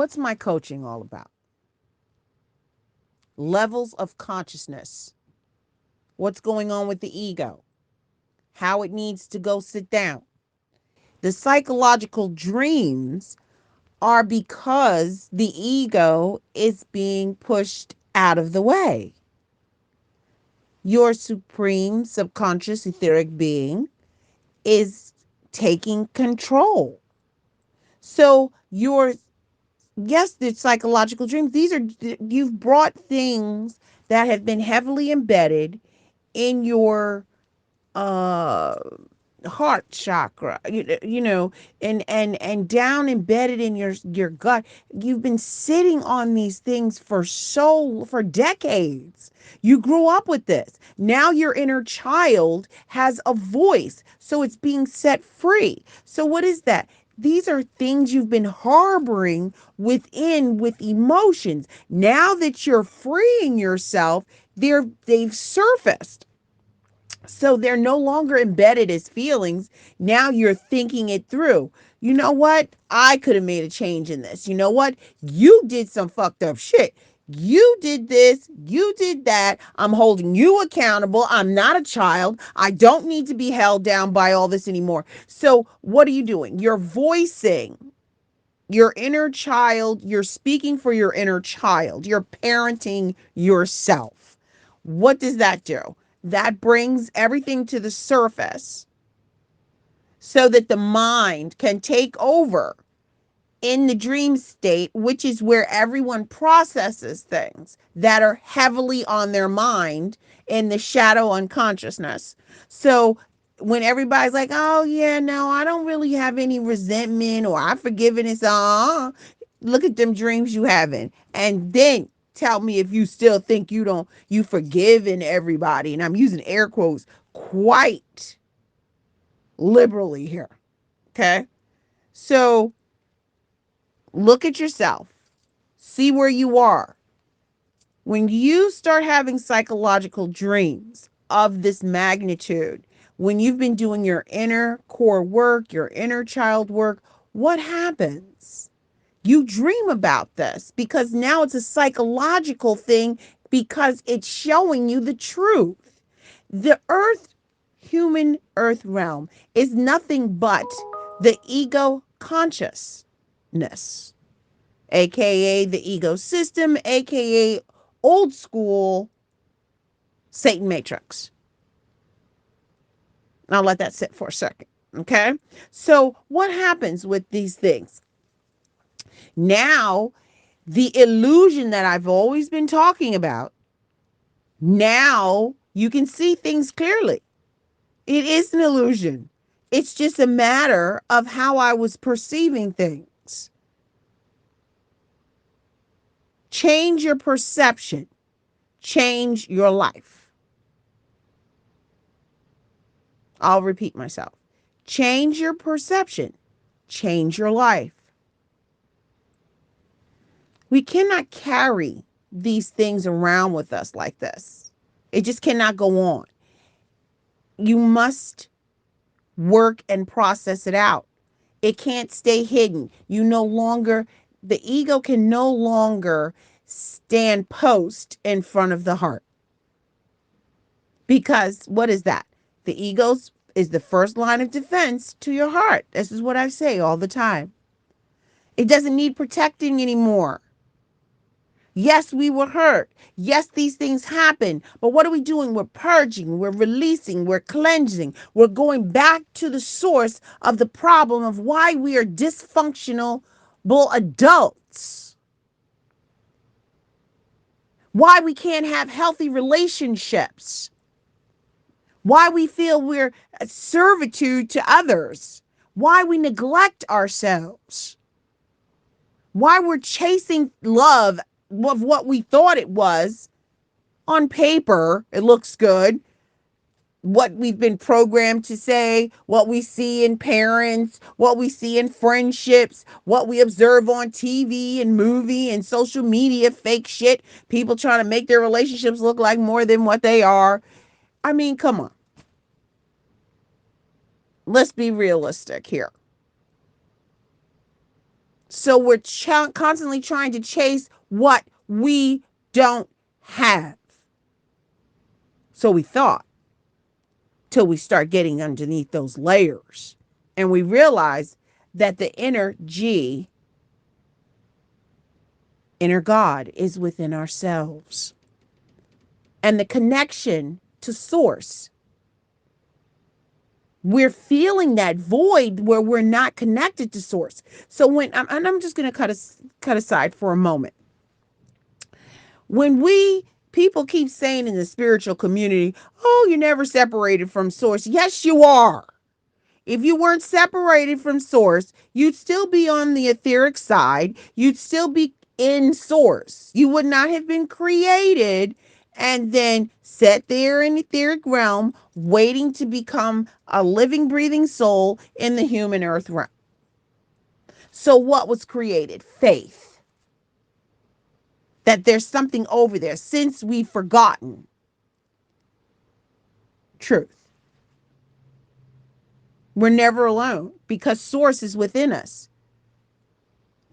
What's my coaching all about? Levels of consciousness. What's going on with the ego? How it needs to go sit down. The psychological dreams are because the ego is being pushed out of the way. Your supreme subconscious etheric being is taking control. So your yes, the psychological dreams, these are, you've brought things that have been heavily embedded in your uh heart chakra, and down embedded in your gut. You've been sitting on these things for decades. You grew up with this. Now your inner child has a voice, so it's being set free. So what is that? These are things you've been harboring within with emotions. Now that you're freeing yourself, they've surfaced. So they're no longer embedded as feelings. Now you're thinking it through. You know what? I could have made a change in this. You know what? You did some fucked up shit. You did this. You did that. I'm holding you accountable. I'm not a child. I don't need to be held down by all this anymore. So, what are you doing? You're voicing your inner child. You're speaking for your inner child. You're parenting yourself. What does that do? That brings everything to the surface so that the mind can take over in the dream state, which is where everyone processes things that are heavily on their mind in the shadow unconsciousness. So when everybody's like, oh, yeah, no, I don't really have any resentment or I've forgiven it, look at them dreams you having. And then tell me if you still think you forgiven everybody. And I'm using air quotes quite liberally here. Okay. So look at yourself, see where you are. When you start having psychological dreams of this magnitude, when you've been doing your inner core work, your inner child work, what happens? You dream about this because now it's a psychological thing because it's showing you the truth. The human earth realm is nothing but the ego consciousness, aka the ego system, aka old school Satan matrix. I'll let that sit for a second. Okay. So, what happens with these things? Now, the illusion that I've always been talking about, now you can see things clearly. It is an illusion. It's just a matter of how I was perceiving things. Change your perception, change your life. I'll repeat myself. Change your perception, change your life. We cannot carry these things around with us like this. It just cannot go on. You must work and process it out. It can't stay hidden. The ego can no longer stand post in front of the heart. Because what is that? The ego is the first line of defense to your heart. This is what I say all the time. It doesn't need protecting anymore. Yes, we were hurt. Yes, these things happen. But what are we doing? We're purging, we're releasing, we're cleansing. We're going back to the source of the problem of why we are dysfunctional adults. Why we can't have healthy relationships. Why we feel we're a servitude to others. Why we neglect ourselves. Why we're chasing love of what we thought it was. On paper, it looks good. What we've been programmed to say, what we see in parents, what we see in friendships, what we observe on TV and movie and social media, fake shit, people trying to make their relationships look like more than what they are. I mean, come on. Let's be realistic here. So we're constantly trying to chase what we don't have. So we thought, till we start getting underneath those layers. And we realize that the inner G, inner God, is within ourselves. And the connection to source, we're feeling that void where we're not connected to source. So when I'm just going to cut aside for a moment. When people keep saying in the spiritual community, oh, you're never separated from source. Yes, you are. If you weren't separated from source, you'd still be on the etheric side. You'd still be in source. You would not have been created and then set there in the etheric realm, waiting to become a living, breathing soul in the human earth realm. So what was created? Faith. That there's something over there since we've forgotten truth. We're never alone because source is within us.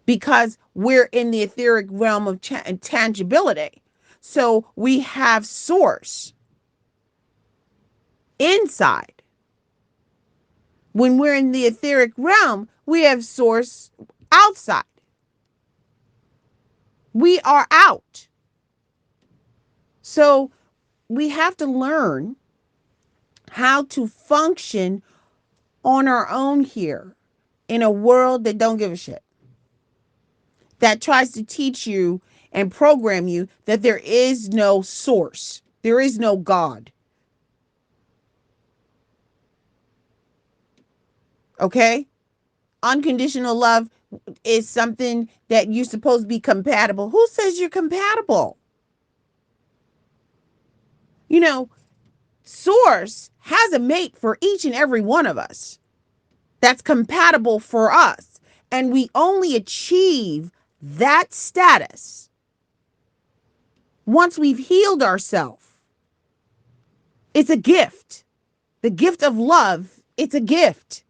Because we're in the etheric realm of tangibility. So we have source inside. When we're in the etheric realm, we have source outside. We are out. So we have to learn how to function on our own here in a world that don't give a shit. That tries to teach you and program you that there is no source. There is no God. Okay? Unconditional love is something that you're supposed to be compatible. Who says you're compatible? You know, Source has a mate for each and every one of us that's compatible for us. And we only achieve that status once we've healed ourselves. It's a gift. The gift of love, it's a gift.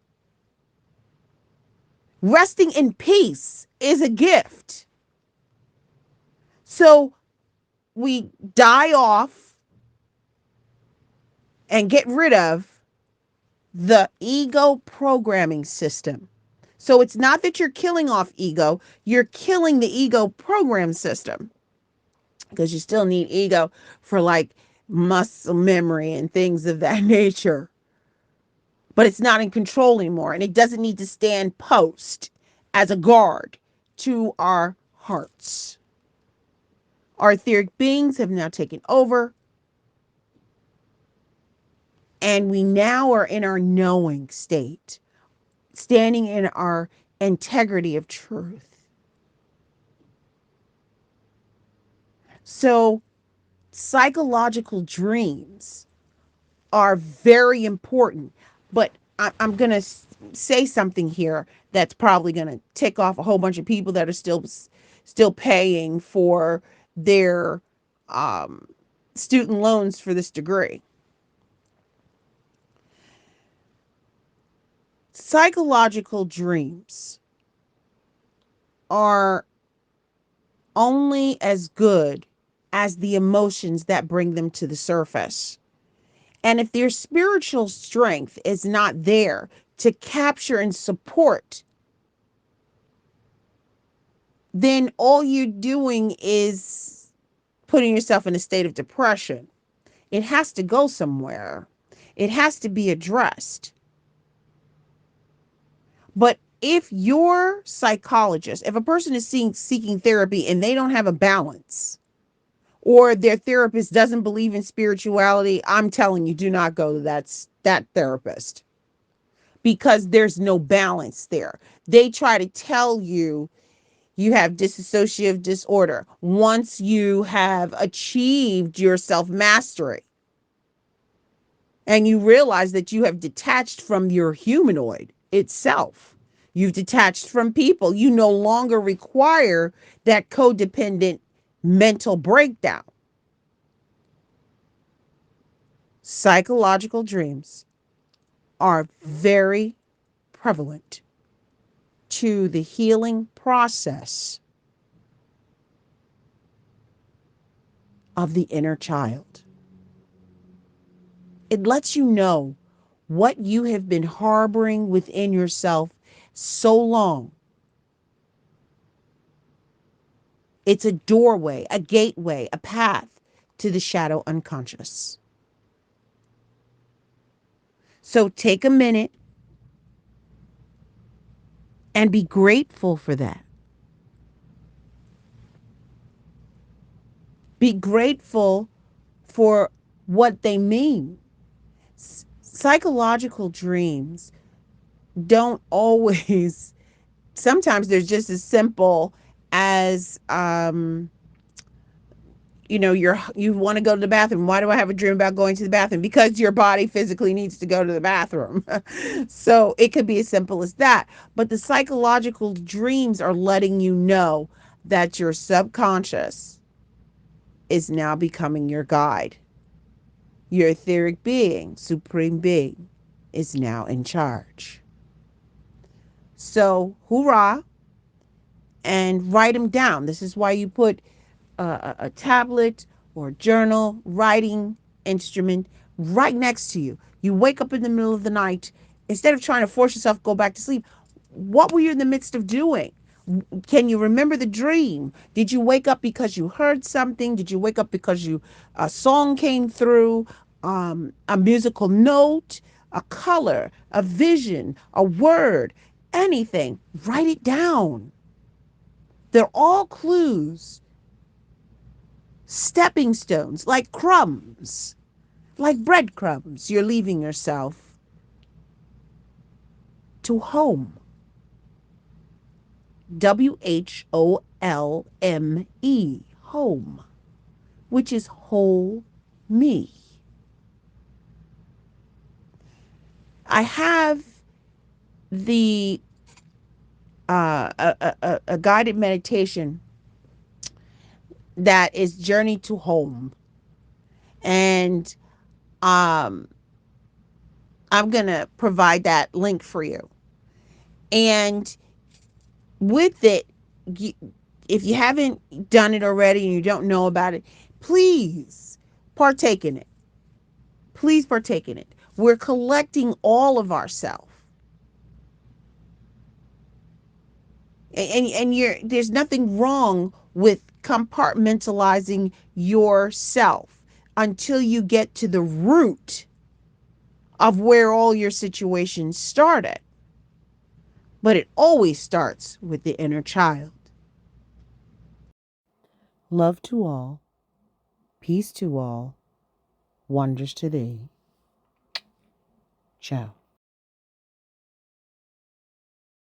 Resting in peace is a gift. So we die off and get rid of the ego programming system. So it's not that you're killing off ego, you're killing the ego program system, because you still need ego for like muscle memory and things of that nature. But it's not in control anymore, and it doesn't need to stand post as a guard to our hearts. Our etheric beings have now taken over, and we now are in our knowing state, standing in our integrity of truth. So, psychological dreams are very important, but I'm going to say something here that's probably going to tick off a whole bunch of people that are still paying for their student loans for this degree. Psychological dreams are only as good as the emotions that bring them to the surface. And if their spiritual strength is not there to capture and support, then all you're doing is putting yourself in a state of depression. It has to go somewhere. It has to be addressed. But if your psychologist, if a person is seeking therapy and they don't have a balance, or their therapist doesn't believe in spirituality, I'm telling you, do not go to that therapist, because there's no balance there. They try to tell you you have dissociative disorder once you have achieved your self-mastery and you realize that you have detached from your humanoid itself. You've detached from people. You no longer require that codependent mental breakdown. Psychological dreams are very prevalent. to the healing process of the inner child. It lets you know what you have been harboring within yourself so long. It's a doorway, a gateway, a path to the shadow unconscious. So take a minute and be grateful for that. Be grateful for what they mean. Psychological dreams don't always, sometimes they're just as simple as, you want to go to the bathroom. Why do I have a dream about going to the bathroom? Because your body physically needs to go to the bathroom. So it could be as simple as that. But the psychological dreams are letting you know that your subconscious is now becoming your guide. Your etheric being, supreme being, is now in charge. So, hoorah, and write them down. This is why you put a tablet or journal, writing instrument right next to you. You wake up in the middle of the night, instead of trying to force yourself to go back to sleep, what were you in the midst of doing? Can you remember the dream? Did you wake up because you heard something? Did you wake up because a song came through, a musical note, a color, a vision, a word, anything? Write it down. They're all clues, stepping stones, like crumbs, like breadcrumbs. You're leaving yourself to home. WHOLME, home, which is whole me. I have the a guided meditation that is Journey to Home, and um, I'm gonna provide that link for you. And with it, if you haven't done it already and you don't know about it, please partake in it. Please partake in it. We're collecting all of ourselves. And there's nothing wrong with compartmentalizing yourself until you get to the root of where all your situations started. But it always starts with the inner child. Love to all, peace to all, wonders to thee. Ciao.